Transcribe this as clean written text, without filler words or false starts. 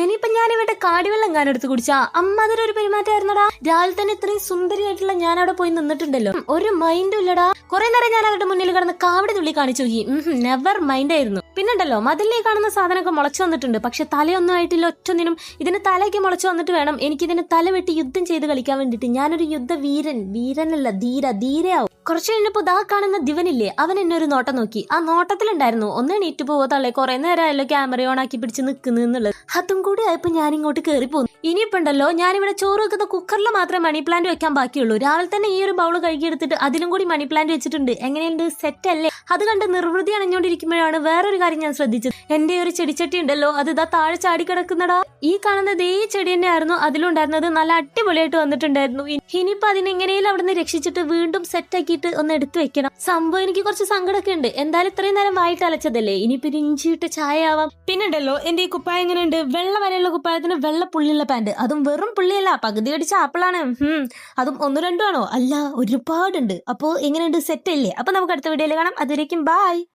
ഇനിയിപ്പൊ ഞാൻ ഇവിടെ കാടിവെള്ളം കാനെടുത്ത് കുടിച്ചാ അമ്മതൊരു പെരുമാറ്റമായിരുന്നടാ. രാവിലെ തന്നെ ഇത്രയും സുന്ദരിയായിട്ടുള്ള ഞാൻ അവിടെ പോയി നിന്നിട്ടുണ്ടല്ലോ, ഒരു മൈൻഡും ഇല്ലടാ. കുറെ നേരം ഞാൻ അവരുടെ മുന്നിൽ കിടന്ന് കാവടി തുള്ളി കാണിച്ചു നോക്കി, നെവർ മൈൻഡ് ആയിരുന്നു. പിന്നുണ്ടല്ലോ മതിലേ കാണുന്ന സാധനമൊക്കെ മുളച്ചു വന്നിട്ടുണ്ട്, പക്ഷെ തലയൊന്നും ആയിട്ടില്ല ഒറ്റൊന്നിനും. ഇതിന് തലയ്ക്ക് മുളച്ചു വന്നിട്ട് വേണം എനിക്കിതിന് തല വെട്ടി യുദ്ധം ചെയ്ത് കളിക്കാൻ വേണ്ടിട്ട്. ഞാനൊരു യുദ്ധ വീരനല്ല, ധീരയാവും. കുറച്ചു കഴിഞ്ഞപ്പോ ദാ കാണുന്ന ദിവനില്ലേ, അവൻ എന്നെ ഒരു നോട്ടം നോക്കി. ആ നോട്ടത്തിലുണ്ടായിരുന്നു ഒന്ന് എണീറ്റ് പോവോ തള്ളേ, കുറെ നേരമായല്ലോ ക്യാമറ ഓൺ ആക്കി പിടിച്ച് നിൽക്കുന്നു എന്നുള്ളത്. അതും കൂടി ആയപ്പോ ഞാൻ ഇങ്ങോട്ട് കയറി പോന്നു. ഇനിയിപ്പുണ്ടല്ലോ ഞാനിവിടെ ചോറ് വെക്കുന്ന കുക്കറിൽ മാത്രമേ മണി പ്ലാന്റ് വെക്കാൻ ബാക്കിയുള്ളൂ. രാവിലെ തന്നെ ഈ ഒരു ബൗള് കഴുകിയെടുത്തിട്ട് അതിലും കൂടി മണി പ്ലാന്റ് വെച്ചിട്ടുണ്ട്. എങ്ങനെയുണ്ട്, സെറ്റ് അല്ലേ? അത് കണ്ട് നിർവൃതി അണഞ്ഞോണ്ടിരിക്കുമ്പോഴാണ് വേറൊരു കാര്യം ഞാൻ ശ്രദ്ധിച്ചത്. എന്റെ ഒരു ചെടിച്ചട്ടി ഉണ്ടല്ലോ, അത് ഇതാ താഴെ ചാടി കിടക്കുന്നടാ. ഈ കാണുന്നത് ഈ ചെടി തന്നെ ആയിരുന്നു അതിലുണ്ടായിരുന്നത്. നല്ല അടിപൊളിയായിട്ട് വന്നിട്ടുണ്ടായിരുന്നു. ഇനിയിപ്പോ അതിനെങ്ങനെയും അവിടെ നിന്ന് രക്ഷിച്ചിട്ട് വീണ്ടും സെറ്റ് ആക്കിയിട്ട് ഒന്ന് എടുത്തു വെക്കണം. സംഭവം എനിക്ക് കുറച്ച് സങ്കടമൊക്കെ ഉണ്ട്. എന്തായാലും ഇത്രയും നേരം വായിട്ട് അലച്ചതല്ലേ, ഇനിയിപ്പോ ഇഞ്ചിയിട്ട് ചായ ആവാം. പിന്നുണ്ടല്ലോ എന്റെ ഈ കുപ്പായം എങ്ങനെയുണ്ട്, വെള്ള വരെയുള്ള കുപ്പായത്തിന് വെള്ള പുള്ളിയുള്ള പാന്റ്. അതും വെറും പുള്ളിയല്ല, പകുതി അടിച്ച ആപ്പിളാണ്. അതും 1-2 ആണോ? അല്ല, ഒരുപാടുണ്ട്. അപ്പോ എങ്ങനെയുണ്ട്, സെറ്റ് അല്ലേ? അപ്പൊ നമുക്ക് അടുത്ത വീഡിയോയിൽ കാണാം. അതുവരേക്കും ബൈ.